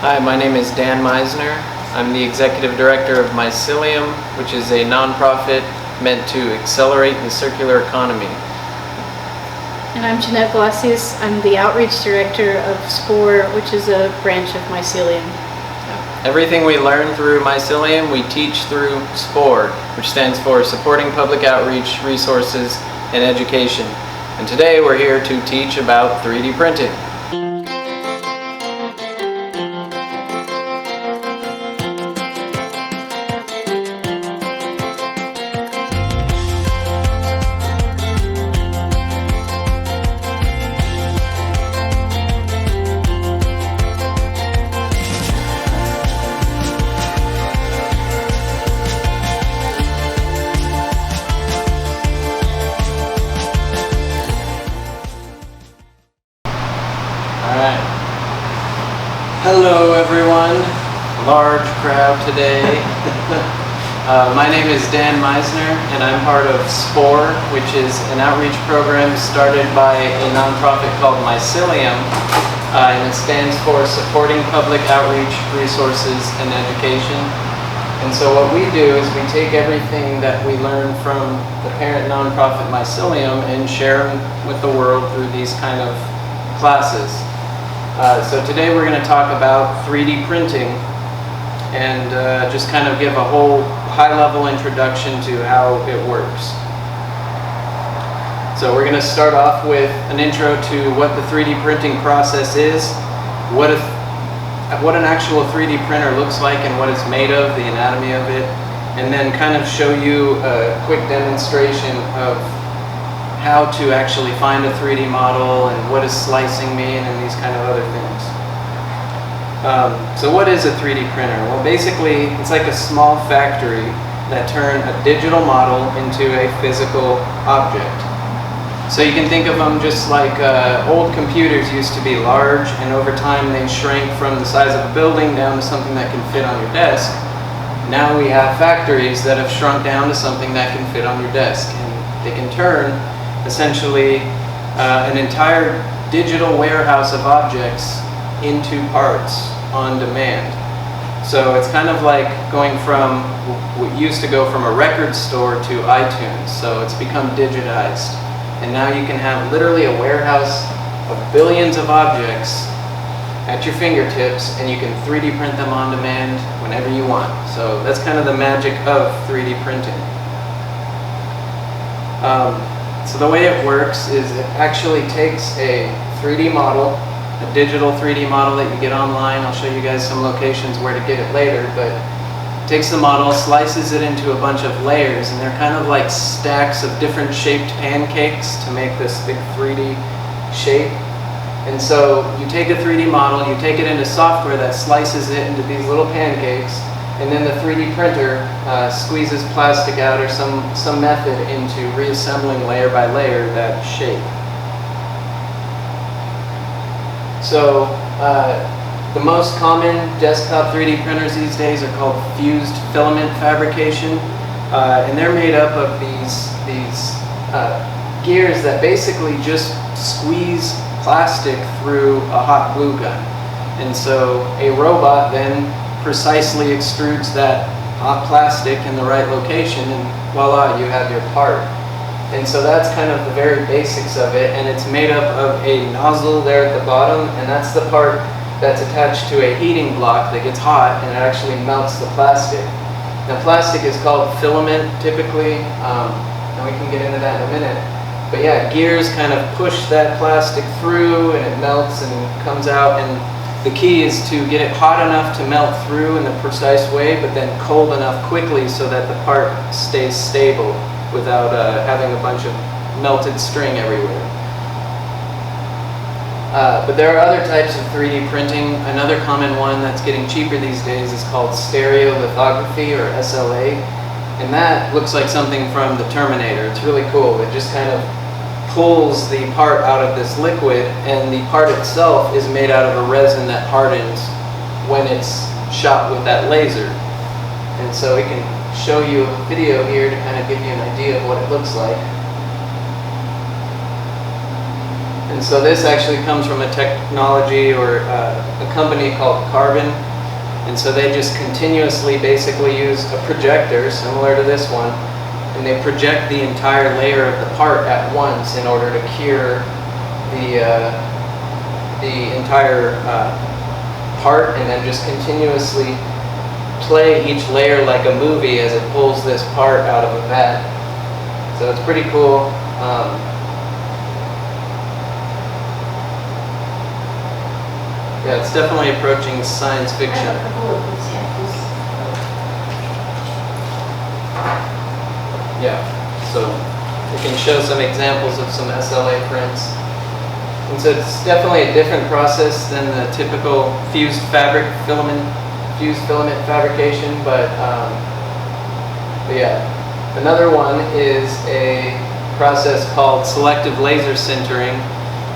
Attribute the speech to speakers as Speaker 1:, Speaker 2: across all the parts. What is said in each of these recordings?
Speaker 1: Hi, my name is Dan Meisner. I'm the Executive Director of Mycelium, which is a nonprofit meant to accelerate the circular economy.
Speaker 2: And I'm Jeanette Vlasius. I'm the Outreach Director of SPORE, which is a branch of Mycelium.
Speaker 1: Everything we learn through Mycelium, we teach through SPORE, which stands for Supporting Public Outreach, Resources, and Education. And today we're here to teach about 3D printing. Alright. Hello everyone. Large crowd today. My name is Dan Meisner and I'm part of SPORE, which is an outreach program started by a nonprofit called Mycelium, and it stands for Supporting Public Outreach, Resources, and Education. And so what we do is we take everything that we learn from the parent nonprofit Mycelium and share them with the world through these kind of classes. So today we're going to talk about 3D printing and just kind of give a whole high-level introduction to how it works. So we're going to start off with an intro to what the 3D printing process is, what an actual 3D printer looks like and what it's made of, the anatomy of it, and then kind of show you a quick demonstration of how to actually find a 3D model and what does slicing mean and these kind of other things. So what is a 3D printer? Well, basically it's like a small factory that turns a digital model into a physical object. So you can think of them just like old computers used to be large, and over time they shrank from the size of a building down to something that can fit on your desk. Now we have factories that have shrunk down to something that can fit on your desk, and they can turn essentially an entire digital warehouse of objects into parts on demand. So it's kind of like going from what used to go from a record store to iTunes. So it's become digitized. And now you can have literally a warehouse of billions of objects at your fingertips, and you can 3D print them on demand whenever you want. So that's kind of the magic of 3D printing. So the way it works is it actually takes a 3D model, a digital 3D model that you get online. I'll show you guys some locations where to get it later, but it takes the model, slices it into a bunch of layers, and they're kind of like stacks of different shaped pancakes to make this big 3D shape. And so you take a 3D model, you take it into software that slices it into these little pancakes, and then the 3D printer squeezes plastic out or some method into reassembling layer by layer that shape. So the most common desktop 3D printers these days are called fused filament fabrication, and they're made up of these gears that basically just squeeze plastic through a hot glue gun. And so a robot then precisely extrudes that hot plastic in the right location, and voila, you have your part. And so that's kind of the very basics of it, and it's made up of a nozzle there at the bottom, and that's the part that's attached to a heating block that gets hot and it actually melts the plastic. Now plastic is called filament typically, and we can get into that in a minute. But yeah, gears kind of push that plastic through and it melts and comes out, and the key is to get it hot enough to melt through in the precise way, but then cold enough quickly so that the part stays stable without having a bunch of melted string everywhere. But there are other types of 3D printing. Another common one that's getting cheaper these days is called stereolithography, or SLA. And that looks like something from the Terminator. It's really cool. It just kind of pulls the part out of this liquid, and the part itself is made out of a resin that hardens when it's shot with that laser. And so we can show you a video here to kind of give you an idea of what it looks like. And so this actually comes from a technology or a company called Carbon. And so they just continuously basically use a projector similar to this one, and they project the entire layer of the part at once in order to cure the entire part, and then just continuously play each layer like a movie as it pulls this part out of a vat. So it's pretty cool. Yeah, it's definitely approaching science fiction. Yeah, so we can show some examples of some SLA prints. And so it's definitely a different process than the typical fused filament fabrication, but yeah. Another one is a process called selective laser sintering,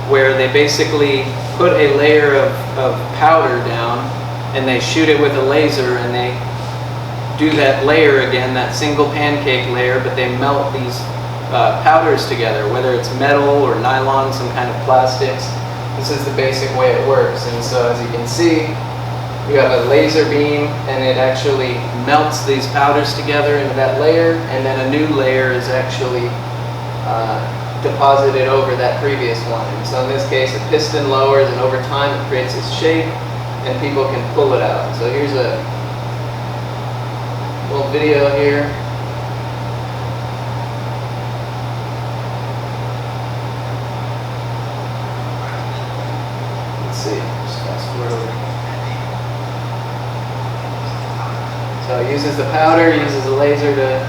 Speaker 1: where they basically put a layer of powder down and they shoot it with a laser, and they do that layer again, that single pancake layer, but they melt these powders together, whether it's metal or nylon, some kind of plastics. This is the basic way it works. And so as you can see, you have a laser beam, and it actually melts these powders together into that layer, and then a new layer is actually deposited over that previous one. And so in this case, a piston lowers, and over time it creates this shape, and people can pull it out. So here's a little video here. Let's see, just fast forward over. So it uses the powder, uses a laser to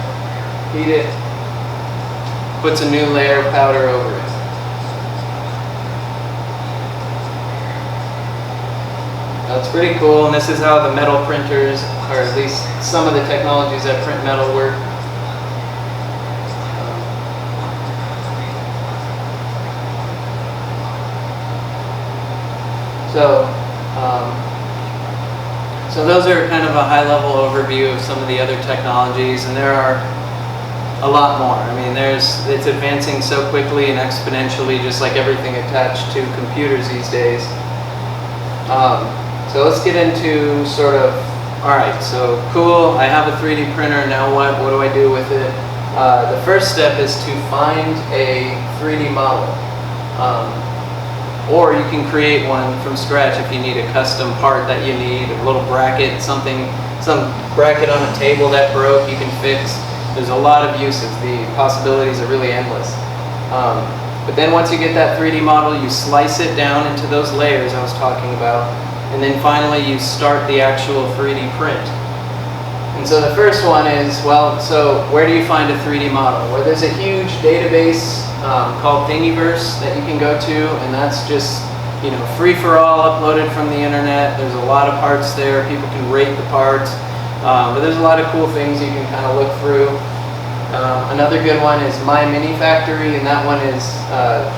Speaker 1: heat it, puts a new layer of powder over it. That's pretty cool, and this is how the metal printers, or at least some of the technologies that print metal, work. So those are kind of a high-level overview of some of the other technologies, and there are a lot more. I mean, it's advancing so quickly and exponentially, just like everything attached to computers these days. So let's get into sort of, all right, so cool, I have a 3D printer, now what do I do with it? The first step is to find a 3D model. Or you can create one from scratch if you need a custom part that you need, a little bracket, some bracket on a table that broke, you can fix. There's a lot of uses. The possibilities are really endless. But then once you get that 3D model, you slice it down into those layers I was talking about, and then finally you start the actual 3D print. And so the first one is, well, so where do you find a 3D model? Well, there's a huge database called Thingiverse that you can go to, and that's just, you know, free for all, uploaded from the internet. There's a lot of parts there. People can rate the parts, but there's a lot of cool things you can kind of look through. Another good one is My Mini Factory, and that one is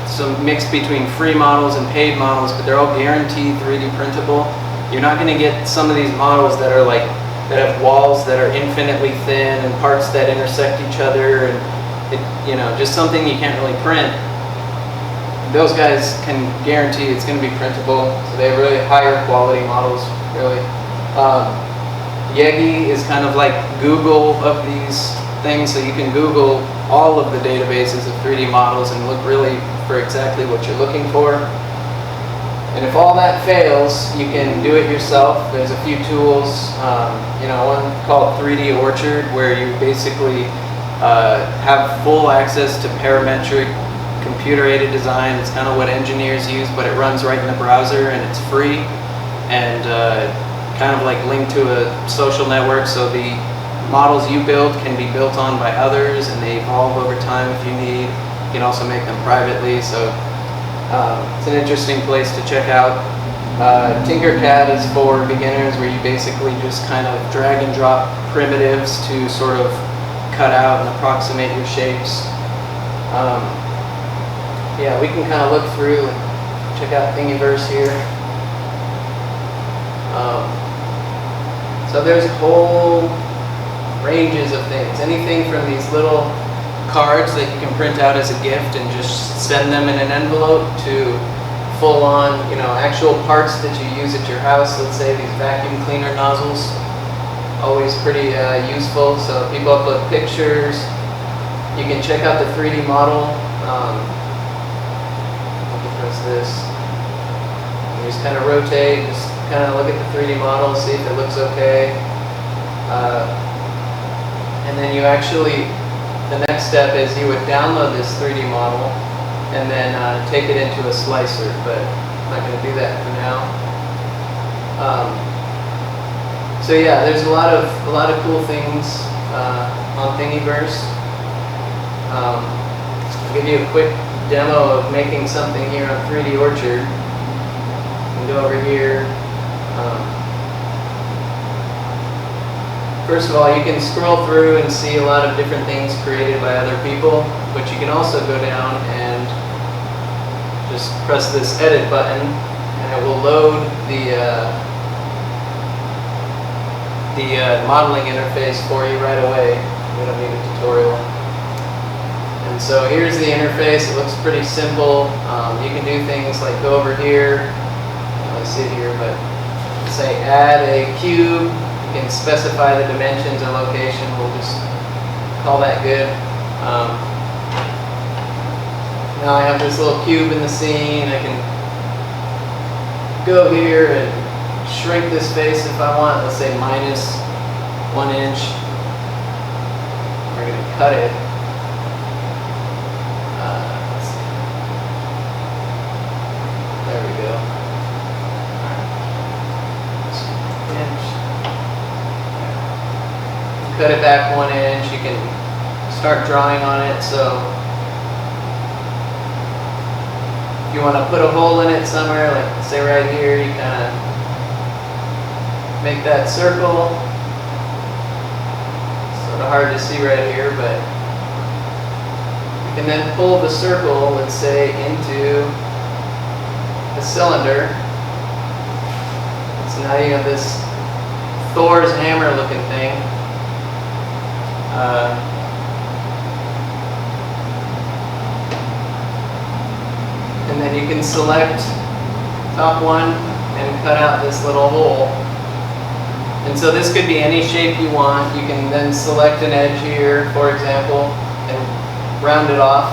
Speaker 1: some mix between free models and paid models, but they're all guaranteed 3D printable. You're not going to get some of these models that are like, that have walls that are infinitely thin and parts that intersect each other, and you know, just something you can't really print. Those guys can guarantee it's going to be printable, so they have really higher quality models, really. Yegi is kind of like Google of these things, so you can Google all of the databases of 3D models and look really for exactly what you're looking for. And if all that fails, you can do it yourself. There's a few tools, you know, one called 3D Orchard, where you basically have full access to parametric computer-aided design. It's kind of what engineers use, but it runs right in the browser, and it's free, and kind of like linked to a social network, so the models you build can be built on by others, and they evolve over time if you need. You can also make them privately, so it's an interesting place to check out. Tinkercad is for beginners, where you basically just kind of drag and drop primitives to sort of cut out and approximate your shapes. Yeah, we can kind of look through and check out Thingiverse here. So there's whole ranges of things. Anything from these little cards that you can print out as a gift and just send them in an envelope to full on, you know, actual parts that you use at your house. Let's say these vacuum cleaner nozzles, always pretty useful. So people upload pictures. You can check out the 3D model. Let me press this. You just kind of rotate, just kind of look at the 3D model, see if it looks okay. And then you actually, the next step is you would download this 3D model and then take it into a slicer, but I'm not going to do that for now. So yeah, there's a lot of cool things on Thingiverse. I'll give you a quick demo of making something here on 3D Orchard. You can go over here. First of all, you can scroll through and see a lot of different things created by other people, but you can also go down and just press this edit button, and it will load the modeling interface for you right away. We don't need a tutorial. And so here's the interface. It looks pretty simple. You can do things like go over here. I see it here, but say add a cube. You can specify the dimensions and location. We'll just call that good. Now I have this little cube in the scene. I can go here and shrink this face if I want. Let's say -1 inch. We're going to cut it. Let's see. There we go. Cut it back 1 inch. You can start drawing on it. So if you want to put a hole in it somewhere, like say right here, you kind of make that circle. Sort of hard to see right here, but you can then pull the circle, let's say, into the cylinder. So now you have this Thor's hammer looking thing. And then you can select top one and cut out this little hole. And so this could be any shape you want. You can then select an edge here, for example, and round it off.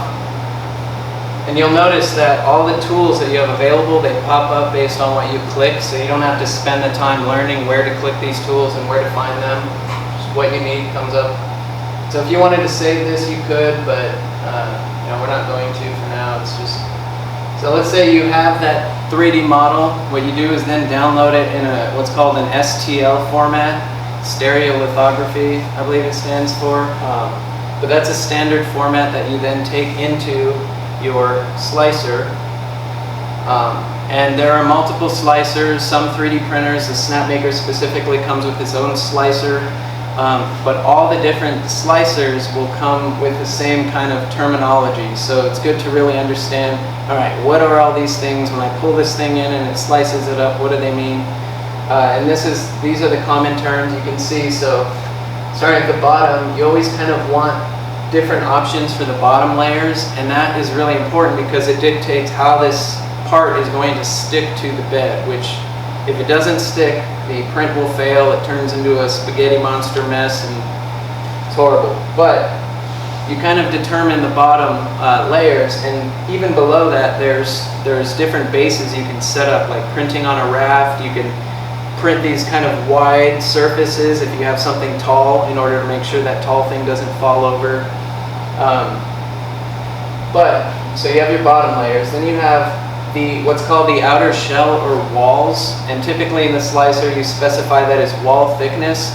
Speaker 1: And you'll notice that all the tools that you have available, they pop up based on what you click, so you don't have to spend the time learning where to click these tools and where to find them. Just what you need comes up. So if you wanted to save this, you could, but you know, we're not going to for now. It's just, so let's say you have that 3D model. What you do is then download it in a what's called an STL format, stereolithography, I believe it stands for. But that's a standard format that you then take into your slicer. And there are multiple slicers, some 3D printers. The Snapmaker specifically comes with its own slicer. But all the different slicers will come with the same kind of terminology. So it's good to really understand, all right, what are all these things? When I pull this thing in and it slices it up, what do they mean? And these are the common terms you can see. So starting at the bottom, you always kind of want different options for the bottom layers, and that is really important because it dictates how this part is going to stick to the bed, which if it doesn't stick, the print will fail. It turns into a spaghetti monster mess, and it's horrible. But you kind of determine the bottom layers, and even below that, there's different bases you can set up, like printing on a raft. You can print these kind of wide surfaces if you have something tall, in order to make sure that tall thing doesn't fall over. So you have your bottom layers. Then you have what's called the outer shell or walls, and typically in the slicer you specify that as wall thickness.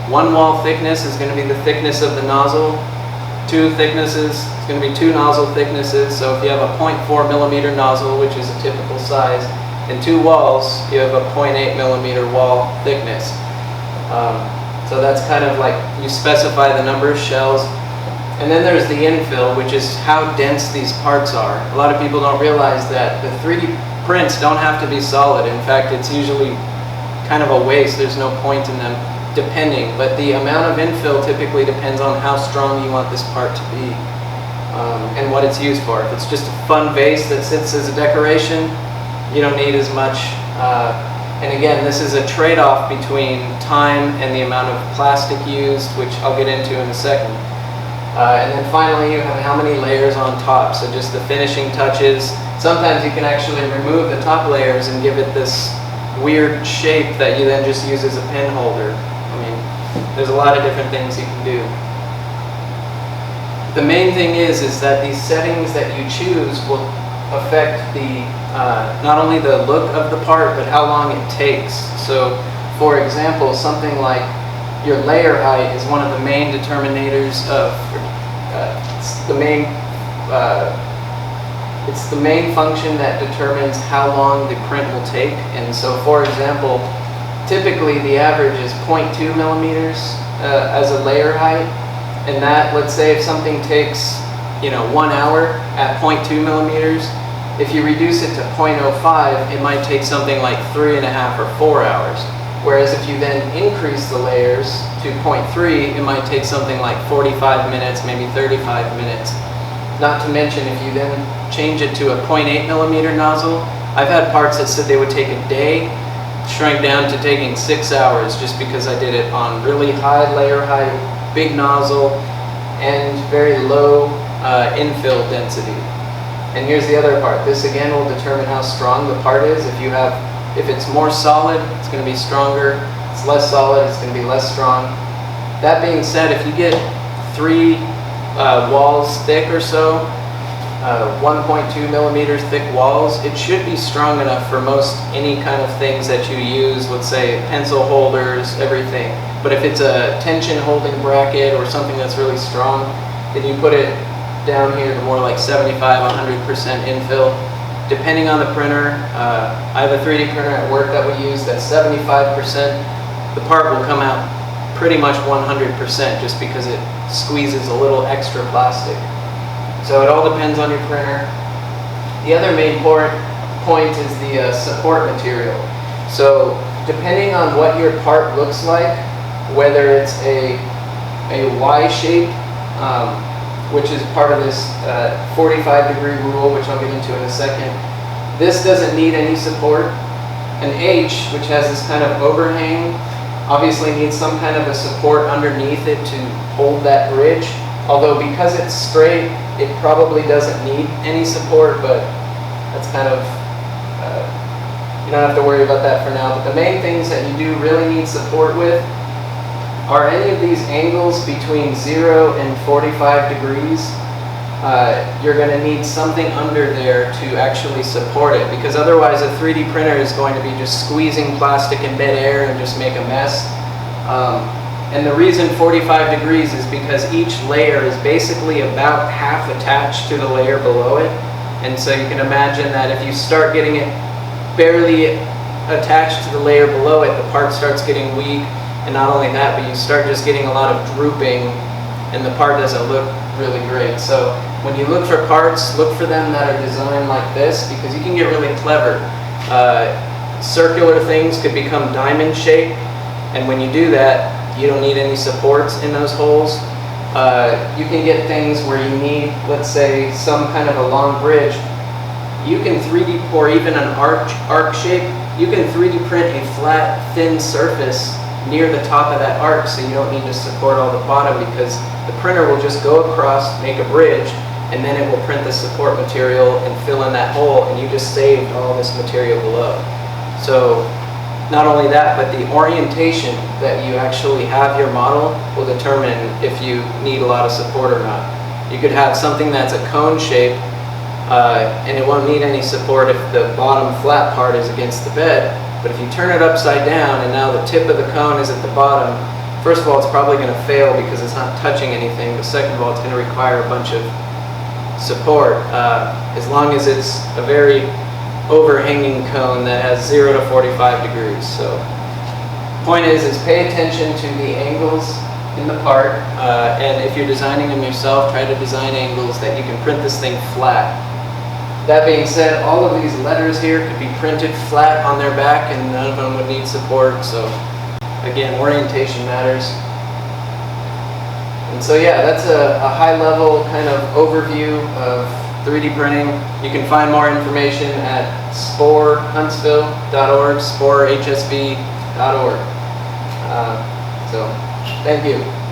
Speaker 1: One wall thickness is going to be the thickness of the nozzle. Two thicknesses is going to be 2 nozzle thicknesses. So if you have a 0.4 millimeter nozzle, which is a typical size, and 2 walls, you have a 0.8 millimeter wall thickness. So that's kind of like you specify the number of shells. And then there's the infill, which is how dense these parts are. A lot of people don't realize that the 3D prints don't have to be solid. In fact, it's usually kind of a waste. There's no point in them, depending. But the amount of infill typically depends on how strong you want this part to be. and what it's used for. If it's just a fun vase that sits as a decoration, you don't need as much. And again, this is a trade-off between time and the amount of plastic used, which I'll get into in a second. And then finally, you have how many layers on top, so just the finishing touches. Sometimes you can actually remove the top layers and give it this weird shape that you then just use as a pen holder. I mean, there's a lot of different things you can do. The main thing is that these settings that you choose will affect the not only the look of the part, but how long it takes. So, for example, something like your layer height is one of the main determinators of it's the main function that determines how long the print will take. And so, for example, typically the average is 0.2 millimeters as a layer height. And that, let's say if something takes, 1 hour at 0.2 millimeters, if you reduce it to 0.05, it might take something like 3.5 or 4 hours. Whereas if you then increase the layers to 0.3, it might take something like 45 minutes, maybe 35 minutes. Not to mention if you then change it to a 0.8 millimeter nozzle, I've had parts that said they would take a day, shrank down to taking 6 hours just because I did it on really high layer height, big nozzle, and very low infill density. And here's the other part. This again will determine how strong the part is. If it's more solid, it's going to be stronger. If it's less solid, it's going to be less strong. That being said, if you get 3 walls thick or so, 1.2 millimeters thick walls, it should be strong enough for most any kind of things that you use, let's say pencil holders, everything. But if it's a tension holding bracket or something that's really strong, then you put it down here to more like 75, 100% infill. Depending on the printer, I have a 3D printer at work that we use that's 75%. The part will come out pretty much 100% just because it squeezes a little extra plastic. So it all depends on your printer. The other main point is the support material. So depending on what your part looks like, whether it's a Y shape, which is part of this 45-degree rule, which I'll get into in a second, this doesn't need any support. An H, which has this kind of overhang, obviously needs some kind of a support underneath it to hold that bridge. Although because it's straight, it probably doesn't need any support, but that's kind of, you don't have to worry about that for now. But the main things that you do really need support with are any of these angles between 0 and 45 degrees. You're going to need something under there to actually support it, because otherwise a 3D printer is going to be just squeezing plastic in midair and just make a mess. And the reason 45 degrees is because each layer is basically about half attached to the layer below it. And so you can imagine that if you start getting it barely attached to the layer below it, the part starts getting weak. And not only that, but you start just getting a lot of drooping and the part doesn't look really great. So when you look for parts, look for them that are designed like this, because you can get really clever. Circular things could become diamond shape, and when you do that, you don't need any supports in those holes. You can get things where you need, let's say, some kind of a long bridge. You can 3D, or even an arc shape, you can 3D print a flat, thin surface near the top of that arc, so you don't need to support all the bottom, because the printer will just go across, make a bridge, and then it will print the support material and fill in that hole, and you just saved all this material below. So not only that, but the orientation that you actually have your model will determine if you need a lot of support or not. You could have something that's a cone shape, and it won't need any support if the bottom flat part is against the bed. But if you turn it upside down and now the tip of the cone is at the bottom, first of all, it's probably going to fail because it's not touching anything. But second of all, it's going to require a bunch of support, as long as it's a very overhanging cone that has 0 to 45 degrees. So point is pay attention to the angles in the part, and if you're designing them yourself, try to design angles that you can print this thing flat. That being said, all of these letters here could be printed flat on their back and none of them would need support. So again, orientation matters. And And so yeah, that's a high level kind of overview of 3D printing. You can find more information at sporehuntsville.org, sporehsv.org. So thank you.